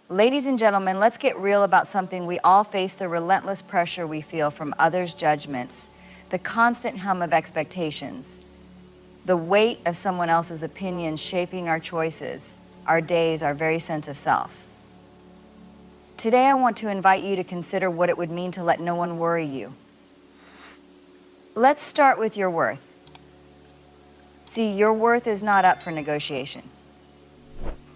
Ladies and gentlemen, let's get real about something we all face: the relentless pressure we feel from others' judgments, the constant hum of expectations, the weight of someone else's opinions shaping our choices, our days, our very sense of self. Today, I want to invite you to consider what it would mean to let no one worry you. Let's start with your worth. See, your worth is not up for negotiation.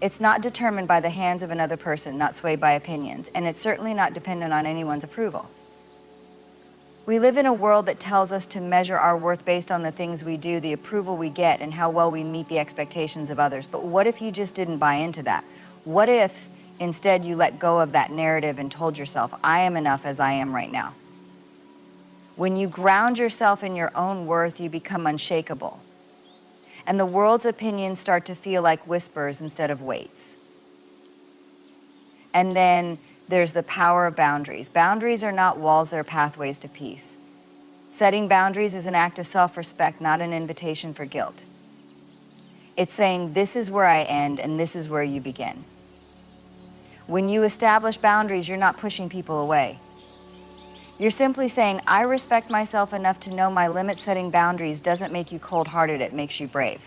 It's not determined by the hands of another person, not swayed by opinions, and it's certainly not dependent on anyone's approval. We live in a world that tells us to measure our worth based on the things we do, the approval we get, and how well we meet the expectations of others. But what if you just didn't buy into that? What if instead you let go of that narrative and told yourself, I am enough as I am right now? When you ground yourself in your own worth, you become unshakable. And the world's opinions start to feel like whispers instead of weights. And then there's the power of boundaries. Boundaries are not walls, they're pathways to peace. Setting boundaries is an act of self-respect, not an invitation for guilt. It's saying, this is where I end and this is where you begin. When you establish boundaries, you're not pushing people away. You're simply saying, I respect myself enough to know my limit-setting boundaries doesn't make you cold-hearted, it makes you brave.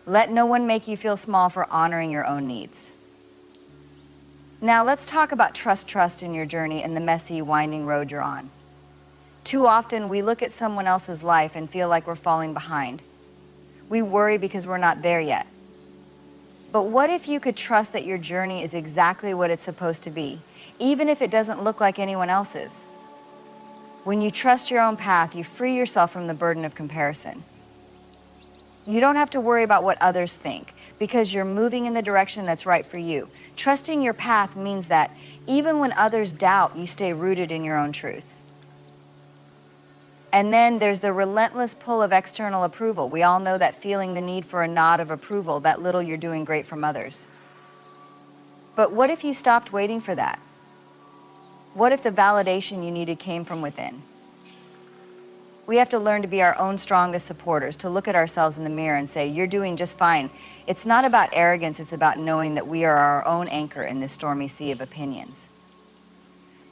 Let no one make you feel small for honoring your own needs. Now let's talk about trust in your journey and the messy, winding road you're on. Too often we look at someone else's life and feel like we're falling behind. We worry because we're not there yet. But what if you could trust that your journey is exactly what it's supposed to be, even if it doesn't look like anyone else's? When you trust your own path, you free yourself from the burden of comparison. You don't have to worry about what others think, because you're moving in the direction that's right for you. Trusting your path means that even when others doubt, you stay rooted in your own truth. And then there's the relentless pull of external approval. We all know that feeling, the need for a nod of approval, that little you're doing great from others. But what if you stopped waiting for that? What if the validation you needed came from within? We have to learn to be our own strongest supporters, to look at ourselves in the mirror and say, you're doing just fine. It's not about arrogance, it's about knowing that we are our own anchor in this stormy sea of opinions.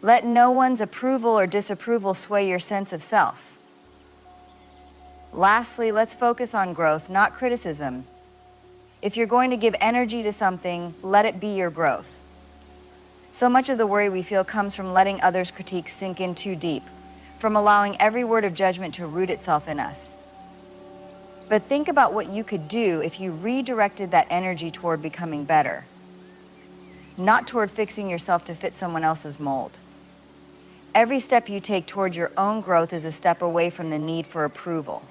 Let no one's approval or disapproval sway your sense of self. Lastly, let's focus on growth, not criticism. If you're going to give energy to something, let it be your growth. So much of the worry we feel comes from letting others' critiques sink in too deep, from allowing every word of judgment to root itself in us. But think about what you could do if you redirected that energy toward becoming better, not toward fixing yourself to fit someone else's mold. Every step you take toward your own growth is a step away from the need for approval,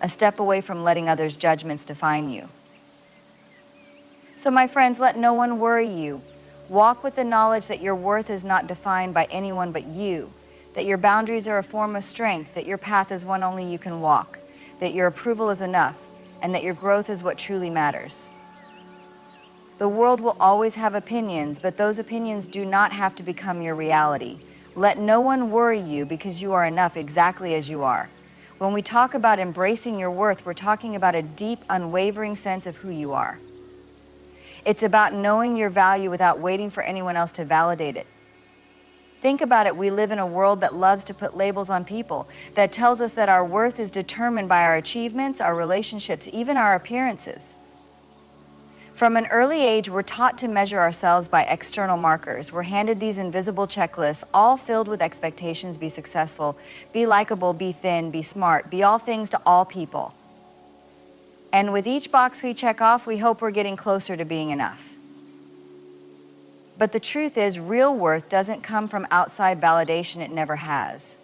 a step away from letting others' judgments define you. So my friends, let no one worry you. Walk with the knowledge that your worth is not defined by anyone but you, that your boundaries are a form of strength, that your path is one only you can walk, that your approval is enough, and that your growth is what truly matters. The world will always have opinions, but those opinions do not have to become your reality. Let no one worry you because you are enough exactly as you are. When we talk about embracing your worth, we're talking about a deep, unwavering sense of who you are. It's about knowing your value without waiting for anyone else to validate it. Think about it, we live in a world that loves to put labels on people, that tells us that our worth is determined by our achievements, our relationships, even our appearances. From an early age, we're taught to measure ourselves by external markers. We're handed these invisible checklists, all filled with expectations: be successful, be likable, be thin, be smart, be all things to all people. And with each box we check off, we hope we're getting closer to being enough. But the truth is, real worth doesn't come from outside validation, it never has.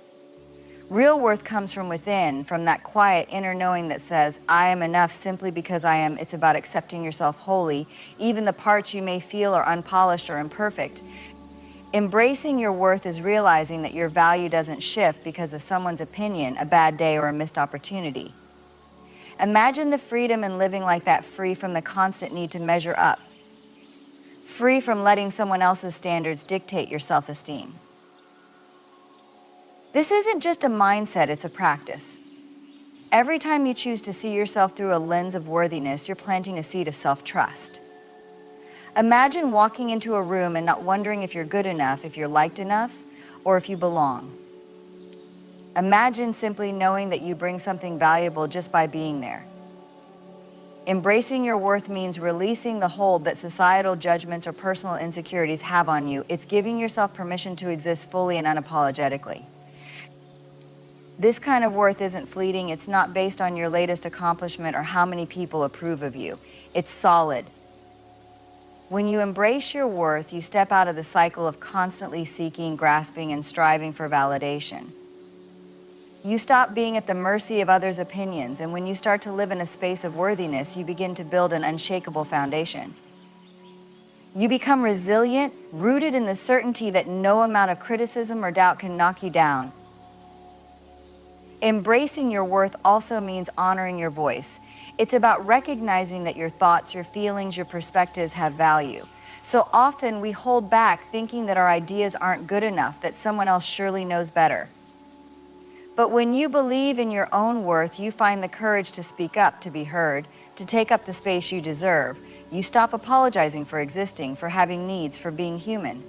Real worth comes from within, from that quiet inner knowing that says, I am enough simply because I am. It's about accepting yourself wholly, even the parts you may feel are unpolished or imperfect. Embracing your worth is realizing that your value doesn't shift because of someone's opinion, a bad day, or a missed opportunity. Imagine the freedom in living like that, free from the constant need to measure up, free from letting someone else's standards dictate your self-esteem. This isn't just a mindset, it's a practice. Every time you choose to see yourself through a lens of worthiness, you're planting a seed of self-trust. Imagine walking into a room and not wondering if you're good enough, if you're liked enough, or if you belong. Imagine simply knowing that you bring something valuable just by being there. Embracing your worth means releasing the hold that societal judgments or personal insecurities have on you. It's giving yourself permission to exist fully and unapologetically. This kind of worth isn't fleeting. It's not based on your latest accomplishment or how many people approve of you. It's solid. When you embrace your worth, you step out of the cycle of constantly seeking, grasping, and striving for validation. You stop being at the mercy of others' opinions, and when you start to live in a space of worthiness, you begin to build an unshakable foundation. You become resilient, rooted in the certainty that no amount of criticism or doubt can knock you down. Embracing your worth also means honoring your voice. It's about recognizing that your thoughts, your feelings, your perspectives have value. So often we hold back thinking that our ideas aren't good enough, that someone else surely knows better. But when you believe in your own worth, you find the courage to speak up, to be heard, to take up the space you deserve. You stop apologizing for existing, for having needs, for being human.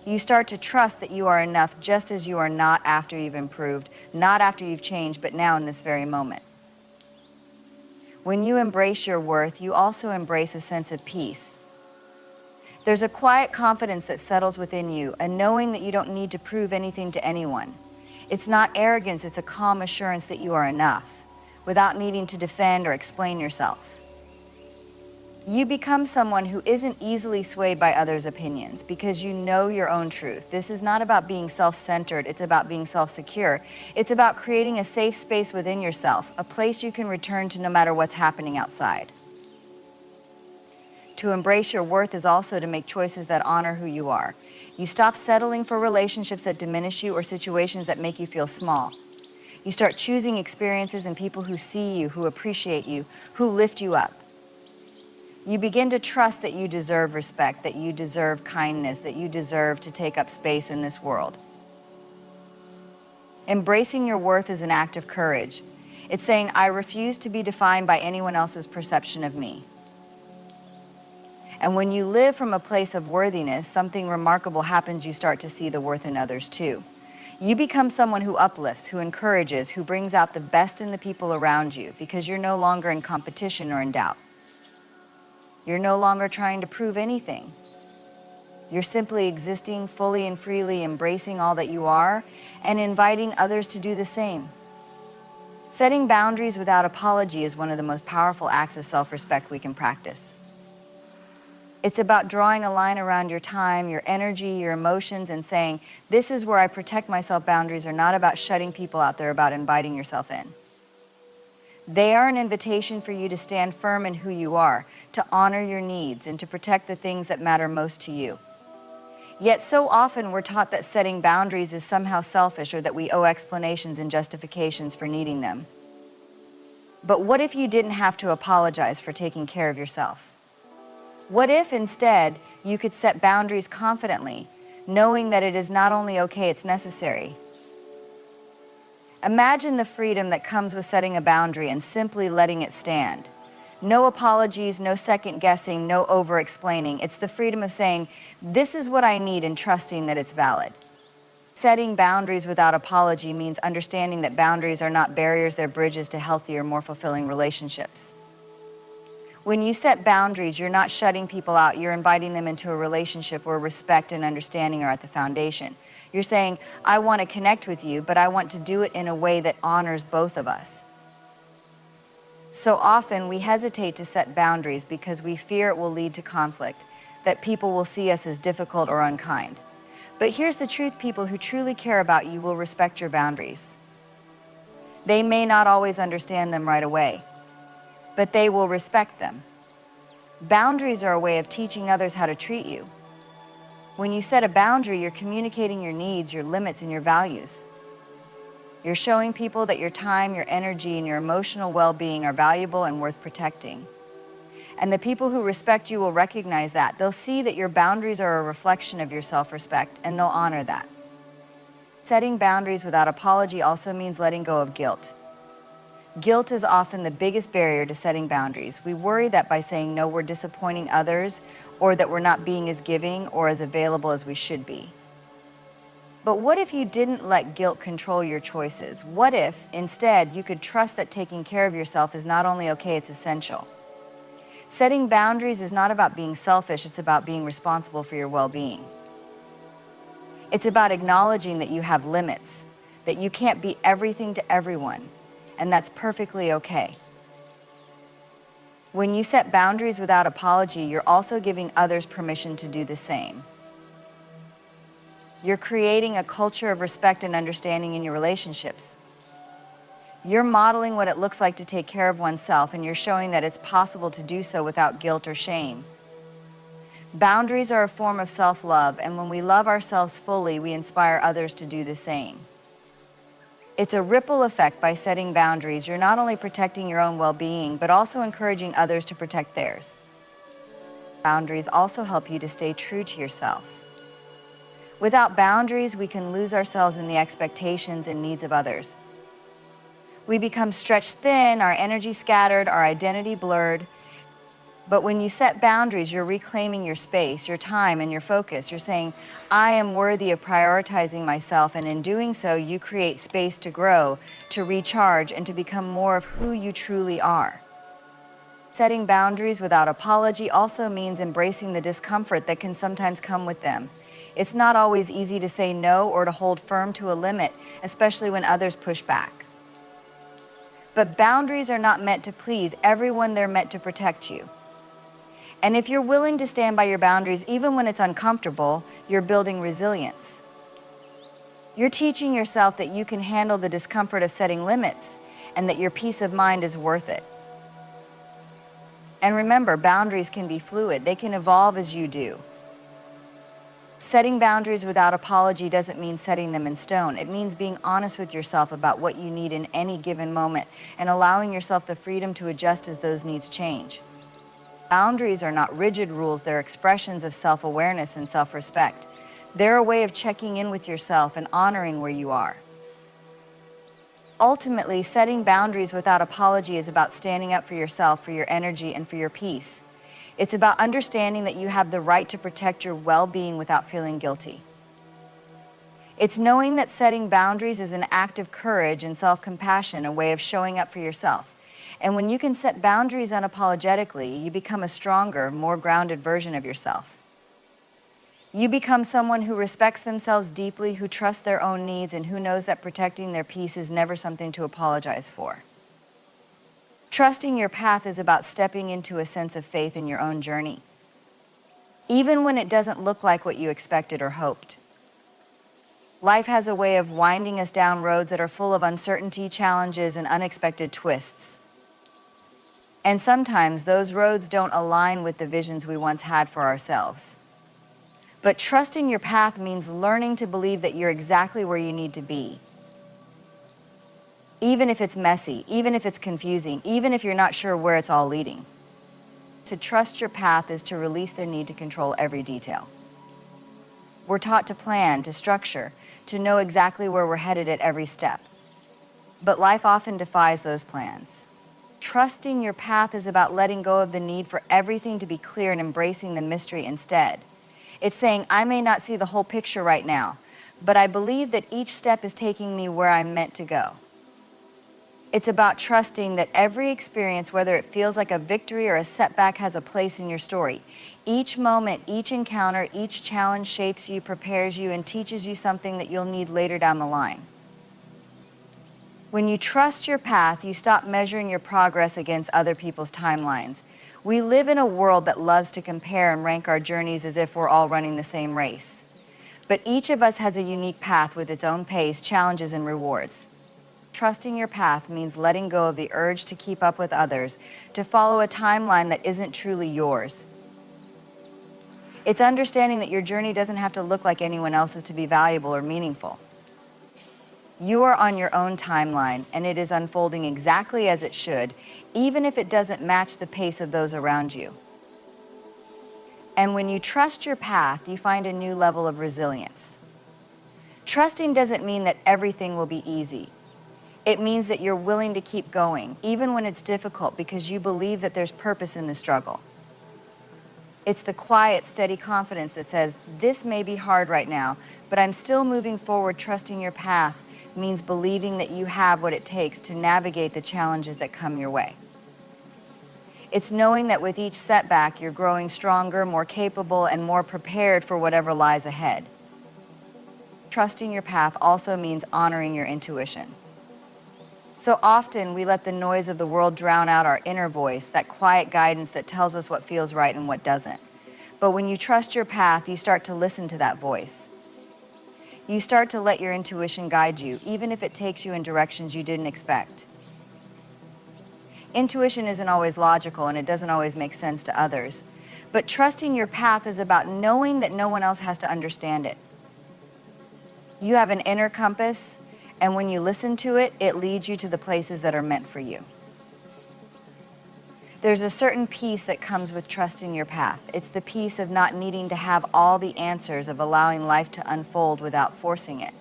You start to trust that you are enough just as you are, not after you've improved, not after you've changed, but now in this very moment. When you embrace your worth, you also embrace a sense of peace. There's a quiet confidence that settles within you, a knowing that you don't need to prove anything to anyone. It's not arrogance, it's a calm assurance that you are enough, without needing to defend or explain yourself. You become someone who isn't easily swayed by others' opinions because you know your own truth. This is not about being self-centered, it's about being self-secure. It's about creating a safe space within yourself, a place you can return to no matter what's happening outside. To embrace your worth is also to make choices that honor who you are. You stop settling for relationships that diminish you or situations that make you feel small. You start choosing experiences and people who see you, who appreciate you, who lift you up. You begin to trust that you deserve respect, that you deserve kindness, that you deserve to take up space in this world. Embracing your worth is an act of courage. It's saying, I refuse to be defined by anyone else's perception of me. And when you live from a place of worthiness, something remarkable happens. You start to see the worth in others too. You become someone who uplifts, who encourages, who brings out the best in the people around you because you're no longer in competition or in doubt. You're no longer trying to prove anything. You're simply existing fully and freely, embracing all that you are and inviting others to do the same. Setting boundaries without apology is one of the most powerful acts of self-respect we can practice. It's about drawing a line around your time, your energy, your emotions, and saying, this is where I protect myself. Boundaries are not about shutting people out, they're about inviting yourself in. They are an invitation for you to stand firm in who you are, to honor your needs, and to protect the things that matter most to you. Yet so often we're taught that setting boundaries is somehow selfish or that we owe explanations and justifications for needing them. But what if you didn't have to apologize for taking care of yourself? What if instead you could set boundaries confidently, knowing that it is not only okay, it's necessary? Imagine the freedom that comes with setting a boundary and simply letting it stand. No apologies, no second guessing, no over-explaining. It's the freedom of saying, this is what I need, and trusting that it's valid. Setting boundaries without apology means understanding that boundaries are not barriers, they're bridges to healthier, more fulfilling relationships. When you set boundaries, you're not shutting people out, you're inviting them into a relationship where respect and understanding are at the foundation. You're saying, I want to connect with you, but I want to do it in a way that honors both of us. So often we hesitate to set boundaries because we fear it will lead to conflict, that people will see us as difficult or unkind. But here's the truth, people who truly care about you will respect your boundaries. They may not always understand them right away, but they will respect them. Boundaries are a way of teaching others how to treat you. When you set a boundary, you're communicating your needs, your limits, and your values. You're showing people that your time, your energy, and your emotional well-being are valuable and worth protecting. And the people who respect you will recognize that. They'll see that your boundaries are a reflection of your self-respect, and they'll honor that. Setting boundaries without apology also means letting go of guilt. Guilt is often the biggest barrier to setting boundaries. We worry that by saying no, we're disappointing others, or that we're not being as giving or as available as we should be. But what if you didn't let guilt control your choices? What if, instead, you could trust that taking care of yourself is not only okay, it's essential? Setting boundaries is not about being selfish, it's about being responsible for your well-being. It's about acknowledging that you have limits, that you can't be everything to everyone, and that's perfectly okay. When you set boundaries without apology, you're also giving others permission to do the same. You're creating a culture of respect and understanding in your relationships. You're modeling what it looks like to take care of oneself, and you're showing that it's possible to do so without guilt or shame. Boundaries are a form of self-love, and when we love ourselves fully, we inspire others to do the same. It's a ripple effect. By setting boundaries, you're not only protecting your own well-being, but also encouraging others to protect theirs. Boundaries also help you to stay true to yourself. Without boundaries, we can lose ourselves in the expectations and needs of others. We become stretched thin, our energy scattered, our identity blurred. But when you set boundaries, you're reclaiming your space, your time, and your focus. You're saying, I am worthy of prioritizing myself, and in doing so, you create space to grow, to recharge, and to become more of who you truly are. Setting boundaries without apology also means embracing the discomfort that can sometimes come with them. It's not always easy to say no or to hold firm to a limit, especially when others push back. But boundaries are not meant to please everyone, they're meant to protect you. And if you're willing to stand by your boundaries, even when it's uncomfortable, you're building resilience. You're teaching yourself that you can handle the discomfort of setting limits and that your peace of mind is worth it. And remember, boundaries can be fluid. They can evolve as you do. Setting boundaries without apology doesn't mean setting them in stone. It means being honest with yourself about what you need in any given moment and allowing yourself the freedom to adjust as those needs change. Boundaries are not rigid rules, they're expressions of self-awareness and self-respect. They're a way of checking in with yourself and honoring where you are. Ultimately, setting boundaries without apology is about standing up for yourself, for your energy, and for your peace. It's about understanding that you have the right to protect your well-being without feeling guilty. It's knowing that setting boundaries is an act of courage and self-compassion, a way of showing up for yourself. And when you can set boundaries unapologetically, you become a stronger, more grounded version of yourself. You become someone who respects themselves deeply, who trusts their own needs, and who knows that protecting their peace is never something to apologize for. Trusting your path is about stepping into a sense of faith in your own journey, even when it doesn't look like what you expected or hoped. Life has a way of winding us down roads that are full of uncertainty, challenges, and unexpected twists. And sometimes those roads don't align with the visions we once had for ourselves. But trusting your path means learning to believe that you're exactly where you need to be. Even if it's messy, even if it's confusing, even if you're not sure where it's all leading. To trust your path is to release the need to control every detail. We're taught to plan, to structure, to know exactly where we're headed at every step. But life often defies those plans. Trusting your path is about letting go of the need for everything to be clear and embracing the mystery instead. It's saying, I may not see the whole picture right now, but I believe that each step is taking me where I'm meant to go. It's about trusting that every experience, whether it feels like a victory or a setback, has a place in your story. Each moment, each encounter, each challenge shapes you, prepares you, and teaches you something that you'll need later down the line. When you trust your path, you stop measuring your progress against other people's timelines. We live in a world that loves to compare and rank our journeys as if we're all running the same race. But each of us has a unique path with its own pace, challenges, and rewards. Trusting your path means letting go of the urge to keep up with others, to follow a timeline that isn't truly yours. It's understanding that your journey doesn't have to look like anyone else's to be valuable or meaningful. You are on your own timeline, and it is unfolding exactly as it should, even if it doesn't match the pace of those around you. And when you trust your path, you find a new level of resilience. Trusting doesn't mean that everything will be easy. It means that you're willing to keep going, even when it's difficult, because you believe that there's purpose in the struggle. It's the quiet, steady confidence that says, this may be hard right now, but I'm still moving forward. Trusting your path means believing that you have what it takes to navigate the challenges that come your way. It's knowing that with each setback, you're growing stronger, more capable, and more prepared for whatever lies ahead. Trusting your path also means honoring your intuition. So often, we let the noise of the world drown out our inner voice, that quiet guidance that tells us what feels right and what doesn't. But when you trust your path, you start to listen to that voice. You start to let your intuition guide you, even if it takes you in directions you didn't expect. Intuition isn't always logical, and it doesn't always make sense to others. But trusting your path is about knowing that no one else has to understand it. You have an inner compass, and when you listen to it, it leads you to the places that are meant for you. There's a certain peace that comes with trusting your path. It's the peace of not needing to have all the answers, of allowing life to unfold without forcing it.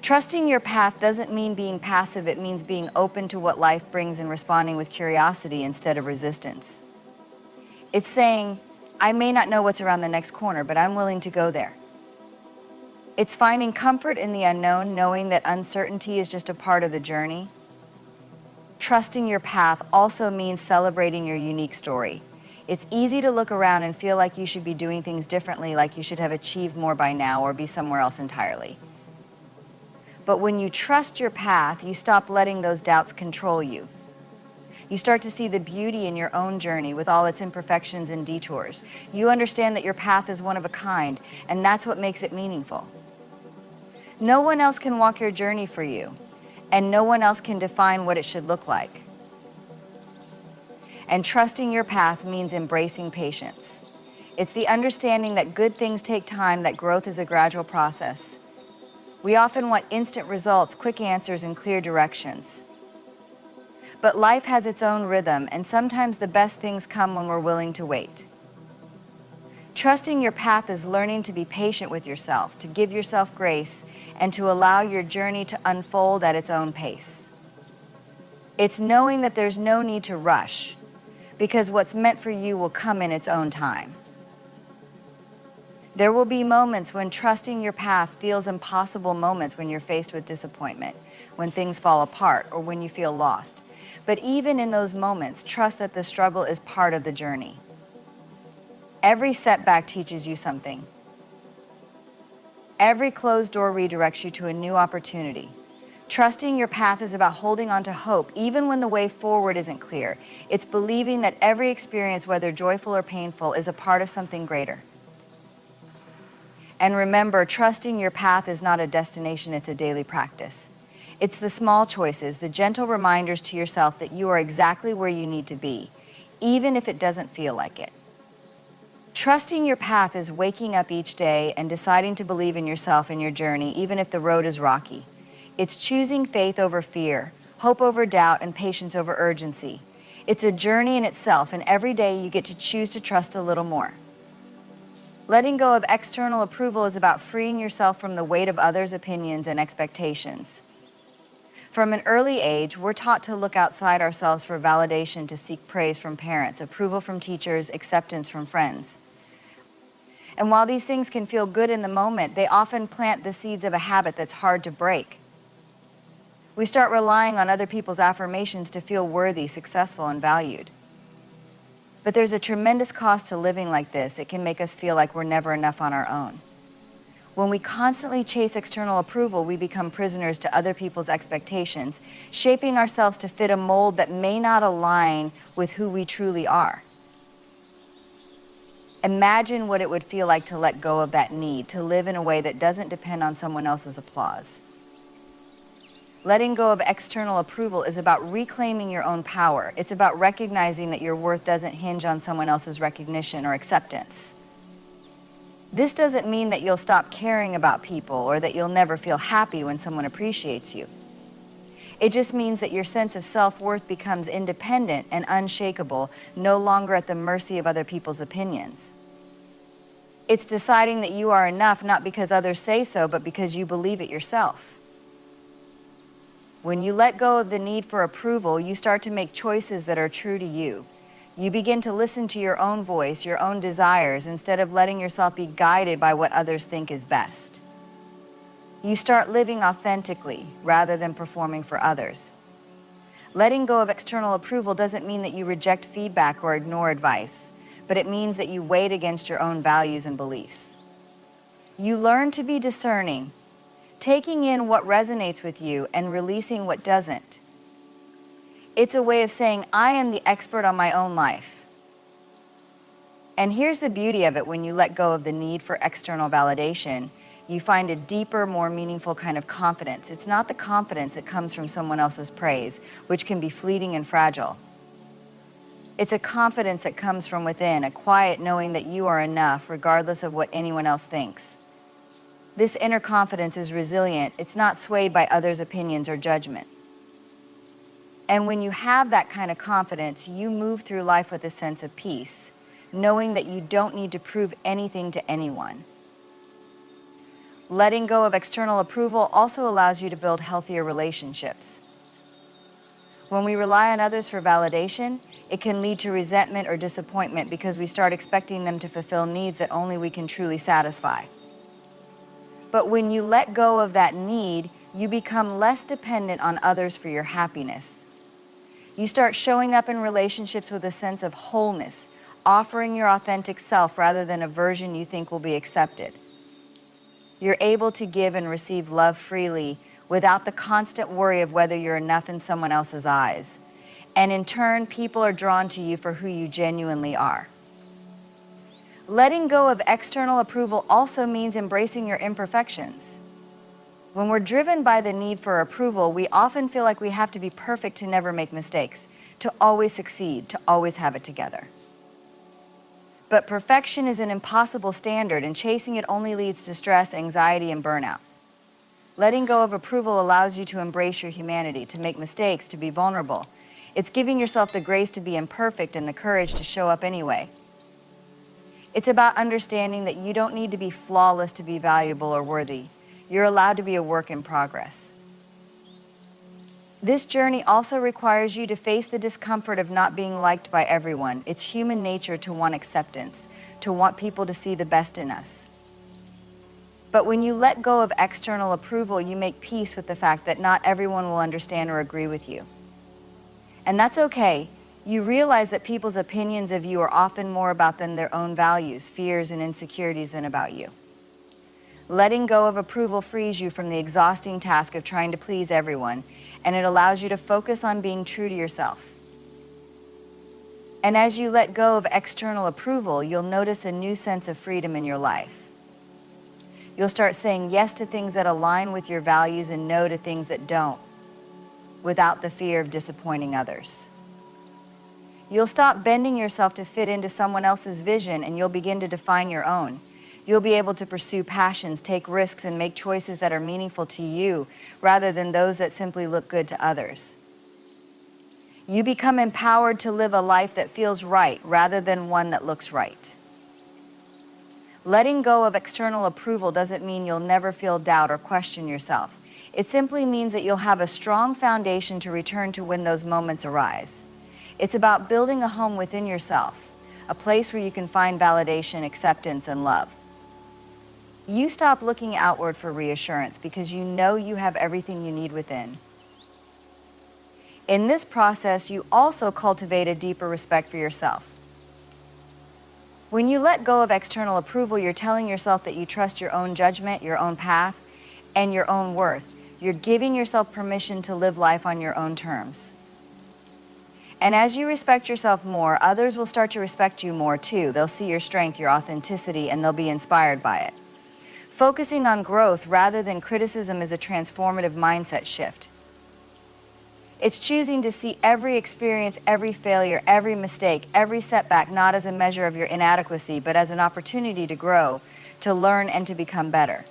Trusting your path doesn't mean being passive. It means being open to what life brings and responding with curiosity instead of resistance. It's saying, I may not know what's around the next corner, but I'm willing to go there. It's finding comfort in the unknown, knowing that uncertainty is just a part of the journey. Trusting your path also means celebrating your unique story. It's easy to look around and feel like you should be doing things differently, like you should have achieved more by now or be somewhere else entirely. But when you trust your path, you stop letting those doubts control you. You start to see the beauty in your own journey with all its imperfections and detours. You understand that your path is one of a kind, and that's what makes it meaningful. No one else can walk your journey for you, and no one else can define what it should look like. And trusting your path means embracing patience. It's the understanding that good things take time, that growth is a gradual process. We often want instant results, quick answers, and clear directions. But life has its own rhythm, and sometimes the best things come when we're willing to wait. Trusting your path is learning to be patient with yourself, to give yourself grace, and to allow your journey to unfold at its own pace. It's knowing that there's no need to rush, because what's meant for you will come in its own time. There will be moments when trusting your path feels impossible, moments when you're faced with disappointment, when things fall apart, or when you feel lost. But even in those moments, trust that the struggle is part of the journey. Every setback teaches you something. Every closed door redirects you to a new opportunity. Trusting your path is about holding on to hope, even when the way forward isn't clear. It's believing that every experience, whether joyful or painful, is a part of something greater. And remember, trusting your path is not a destination, it's a daily practice. It's the small choices, the gentle reminders to yourself that you are exactly where you need to be, even if it doesn't feel like it. Trusting your path is waking up each day and deciding to believe in yourself and your journey, even if the road is rocky. It's choosing faith over fear, hope over doubt, and patience over urgency. It's a journey in itself, and every day you get to choose to trust a little more. Letting go of external approval is about freeing yourself from the weight of others' opinions and expectations. From an early age, we're taught to look outside ourselves for validation, to seek praise from parents, approval from teachers, acceptance from friends. And while these things can feel good in the moment, they often plant the seeds of a habit that's hard to break. We start relying on other people's affirmations to feel worthy, successful, and valued. But there's a tremendous cost to living like this. It can make us feel like we're never enough on our own. When we constantly chase external approval, we become prisoners to other people's expectations, shaping ourselves to fit a mold that may not align with who we truly are. Imagine what it would feel like to let go of that need, to live in a way that doesn't depend on someone else's applause. Letting go of external approval is about reclaiming your own power. It's about recognizing that your worth doesn't hinge on someone else's recognition or acceptance. This doesn't mean that you'll stop caring about people or that you'll never feel happy when someone appreciates you. It just means that your sense of self-worth becomes independent and unshakable, no longer at the mercy of other people's opinions. It's deciding that you are enough, not because others say so, but because you believe it yourself. When you let go of the need for approval, you start to make choices that are true to you. You begin to listen to your own voice, your own desires, instead of letting yourself be guided by what others think is best. You start living authentically rather than performing for others. Letting go of external approval doesn't mean that you reject feedback or ignore advice, but it means that you weigh it against your own values and beliefs. You learn to be discerning, taking in what resonates with you and releasing what doesn't. It's a way of saying, I am the expert on my own life. And here's the beauty of it: when you let go of the need for external validation, you find a deeper, more meaningful kind of confidence. It's not the confidence that comes from someone else's praise, which can be fleeting and fragile. It's a confidence that comes from within, a quiet knowing that you are enough regardless of what anyone else thinks. This inner confidence is resilient. It's not swayed by others' opinions or judgment. And when you have that kind of confidence, you move through life with a sense of peace, knowing that you don't need to prove anything to anyone. Letting go of external approval also allows you to build healthier relationships. When we rely on others for validation, it can lead to resentment or disappointment because we start expecting them to fulfill needs that only we can truly satisfy. But when you let go of that need, you become less dependent on others for your happiness. You start showing up in relationships with a sense of wholeness, offering your authentic self rather than a version you think will be accepted. You're able to give and receive love freely without the constant worry of whether you're enough in someone else's eyes. And in turn, people are drawn to you for who you genuinely are. Letting go of external approval also means embracing your imperfections. When we're driven by the need for approval, we often feel like we have to be perfect to never make mistakes, to always succeed, to always have it together. But perfection is an impossible standard, and chasing it only leads to stress, anxiety, and burnout. Letting go of approval allows you to embrace your humanity, to make mistakes, to be vulnerable. It's giving yourself the grace to be imperfect and the courage to show up anyway. It's about understanding that you don't need to be flawless to be valuable or worthy. You're allowed to be a work in progress. This journey also requires you to face the discomfort of not being liked by everyone. It's human nature to want acceptance, to want people to see the best in us. But when you let go of external approval, you make peace with the fact that not everyone will understand or agree with you. And that's okay. You realize that people's opinions of you are often more about than their own values, fears, and insecurities than about you. Letting go of approval frees you from the exhausting task of trying to please everyone, and it allows you to focus on being true to yourself. And as you let go of external approval, you'll notice a new sense of freedom in your life. You'll start saying yes to things that align with your values and no to things that don't, without the fear of disappointing others. You'll stop bending yourself to fit into someone else's vision, and you'll begin to define your own. You'll be able to pursue passions, take risks, and make choices that are meaningful to you rather than those that simply look good to others. You become empowered to live a life that feels right rather than one that looks right. Letting go of external approval doesn't mean you'll never feel doubt or question yourself. It simply means that you'll have a strong foundation to return to when those moments arise. It's about building a home within yourself, a place where you can find validation, acceptance, and love. You stop looking outward for reassurance because you know you have everything you need within. In this process, you also cultivate a deeper respect for yourself. When you let go of external approval, you're telling yourself that you trust your own judgment, your own path, and your own worth. You're giving yourself permission to live life on your own terms. And as you respect yourself more, others will start to respect you more too. They'll see your strength, your authenticity, and they'll be inspired by it. Focusing on growth rather than criticism is a transformative mindset shift. It's choosing to see every experience, every failure, every mistake, every setback not as a measure of your inadequacy, but as an opportunity to grow, to learn, and to become better.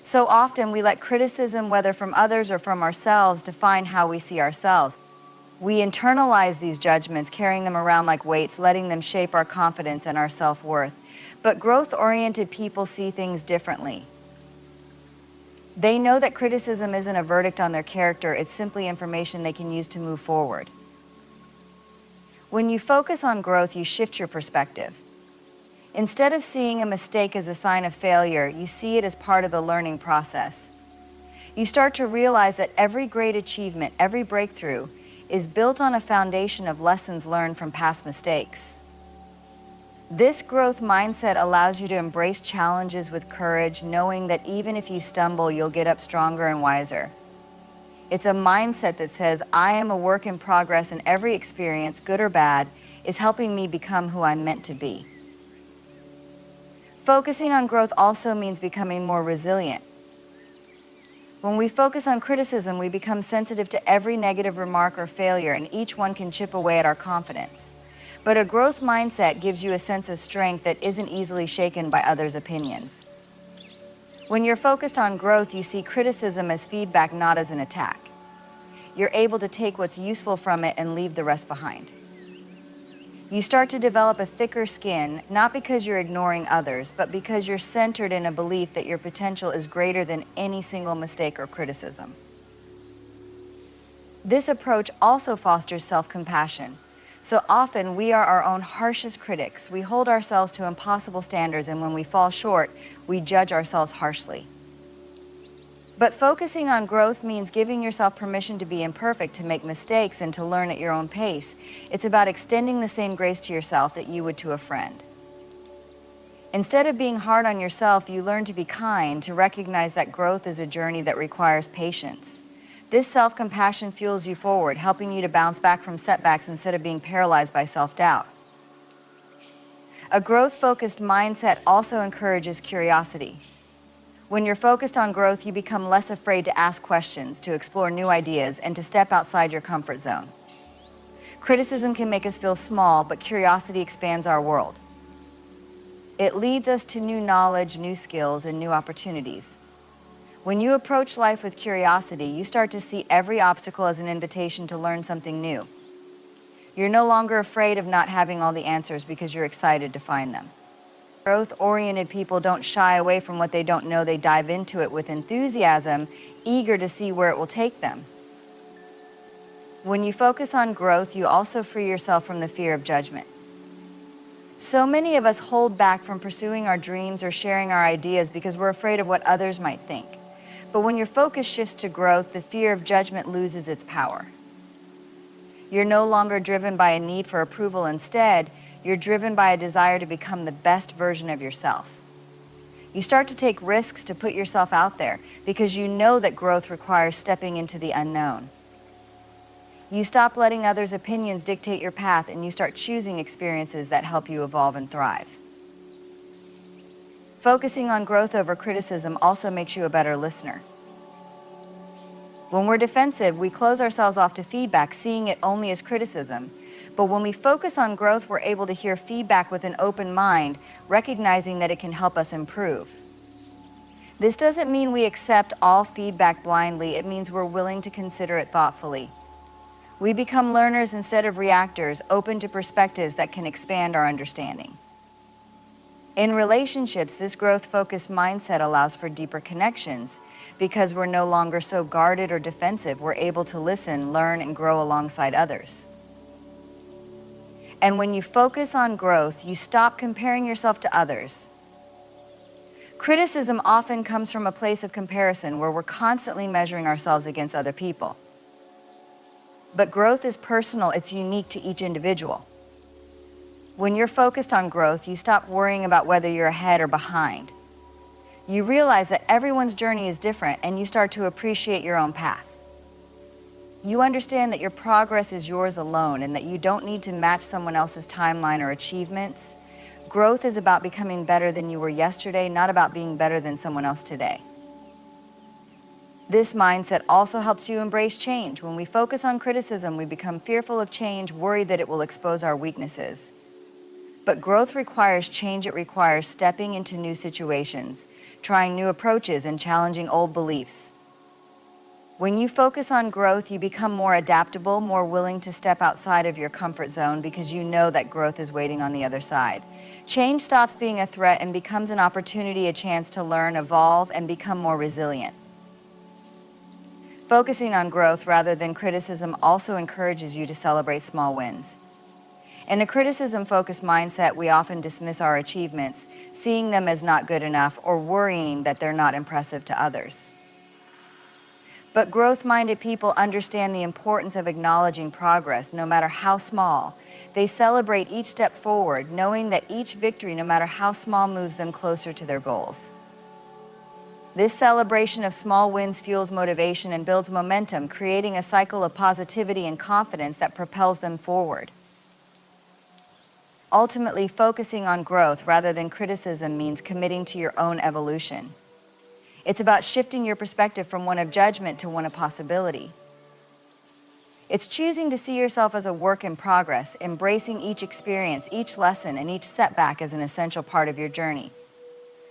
So often we let criticism, whether from others or from ourselves, define how we see ourselves. We internalize these judgments, carrying them around like weights, letting them shape our confidence and our self-worth. But growth-oriented people see things differently. They know that criticism isn't a verdict on their character, it's simply information they can use to move forward. When you focus on growth, you shift your perspective. Instead of seeing a mistake as a sign of failure, you see it as part of the learning process. You start to realize that every great achievement, every breakthrough, is built on a foundation of lessons learned from past mistakes. This growth mindset allows you to embrace challenges with courage, knowing that even if you stumble, you'll get up stronger and wiser. It's a mindset that says, I am a work in progress, and every experience, good or bad, is helping me become who I'm meant to be. Focusing on growth also means becoming more resilient. When we focus on criticism, we become sensitive to every negative remark or failure, and each one can chip away at our confidence. But a growth mindset gives you a sense of strength that isn't easily shaken by others' opinions. When you're focused on growth, you see criticism as feedback, not as an attack. You're able to take what's useful from it and leave the rest behind. You start to develop a thicker skin, not because you're ignoring others, but because you're centered in a belief that your potential is greater than any single mistake or criticism. This approach also fosters self-compassion. So often we are our own harshest critics. We hold ourselves to impossible standards, and when we fall short, we judge ourselves harshly. But focusing on growth means giving yourself permission to be imperfect, to make mistakes, and to learn at your own pace. It's about extending the same grace to yourself that you would to a friend. Instead of being hard on yourself, you learn to be kind, to recognize that growth is a journey that requires patience. This self-compassion fuels you forward, helping you to bounce back from setbacks instead of being paralyzed by self-doubt. A growth-focused mindset also encourages curiosity. When you're focused on growth, you become less afraid to ask questions, to explore new ideas, and to step outside your comfort zone. Criticism can make us feel small, but curiosity expands our world. It leads us to new knowledge, new skills, and new opportunities. When you approach life with curiosity, you start to see every obstacle as an invitation to learn something new. You're no longer afraid of not having all the answers because you're excited to find them. Growth-oriented people don't shy away from what they don't know. They dive into it with enthusiasm, eager to see where it will take them. When you focus on growth, you also free yourself from the fear of judgment. So many of us hold back from pursuing our dreams or sharing our ideas because we're afraid of what others might think. But when your focus shifts to growth, the fear of judgment loses its power. You're no longer driven by a need for approval. Instead, you're driven by a desire to become the best version of yourself. You start to take risks, to put yourself out there, because you know that growth requires stepping into the unknown. You stop letting others' opinions dictate your path, and you start choosing experiences that help you evolve and thrive. Focusing on growth over criticism also makes you a better listener. When we're defensive, we close ourselves off to feedback, seeing it only as criticism. But when we focus on growth, we're able to hear feedback with an open mind, recognizing that it can help us improve. This doesn't mean we accept all feedback blindly. It means we're willing to consider it thoughtfully. We become learners instead of reactors, open to perspectives that can expand our understanding. In relationships, this growth-focused mindset allows for deeper connections. Because we're no longer so guarded or defensive, we're able to listen, learn, and grow alongside others. And when you focus on growth, you stop comparing yourself to others. Criticism often comes from a place of comparison, where we're constantly measuring ourselves against other people. But growth is personal, it's unique to each individual. When you're focused on growth, you stop worrying about whether you're ahead or behind. You realize that everyone's journey is different, and you start to appreciate your own path. You understand that your progress is yours alone, and that you don't need to match someone else's timeline or achievements. Growth is about becoming better than you were yesterday, not about being better than someone else today. This mindset also helps you embrace change. When we focus on criticism, we become fearful of change, worried that it will expose our weaknesses. But growth requires change. It requires stepping into new situations, trying new approaches, and challenging old beliefs. When you focus on growth, you become more adaptable, more willing to step outside of your comfort zone, because you know that growth is waiting on the other side. Change stops being a threat and becomes an opportunity, a chance to learn, evolve, and become more resilient. Focusing on growth rather than criticism also encourages you to celebrate small wins. In a criticism-focused mindset, we often dismiss our achievements, seeing them as not good enough or worrying that they're not impressive to others. But growth-minded people understand the importance of acknowledging progress, no matter how small. They celebrate each step forward, knowing that each victory, no matter how small, moves them closer to their goals. This celebration of small wins fuels motivation and builds momentum, creating a cycle of positivity and confidence that propels them forward. Ultimately, focusing on growth rather than criticism means committing to your own evolution. It's about shifting your perspective from one of judgment to one of possibility. It's choosing to see yourself as a work in progress, embracing each experience, each lesson, and each setback as an essential part of your journey.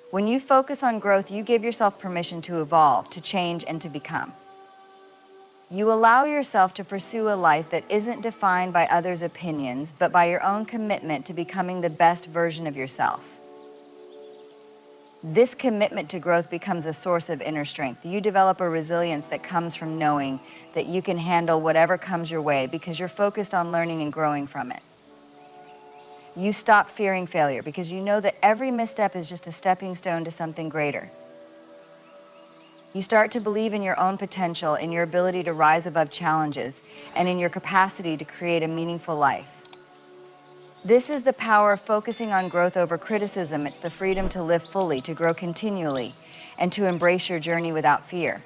When you focus on growth, you give yourself permission to evolve, to change, and to become. You allow yourself to pursue a life that isn't defined by others' opinions, but by your own commitment to becoming the best version of yourself. This commitment to growth becomes a source of inner strength. You develop a resilience that comes from knowing that you can handle whatever comes your way because you're focused on learning and growing from it. You stop fearing failure because you know that every misstep is just a stepping stone to something greater. You start to believe in your own potential, in your ability to rise above challenges, and in your capacity to create a meaningful life. This is the power of focusing on growth over criticism. It's the freedom to live fully, to grow continually, and to embrace your journey without fear.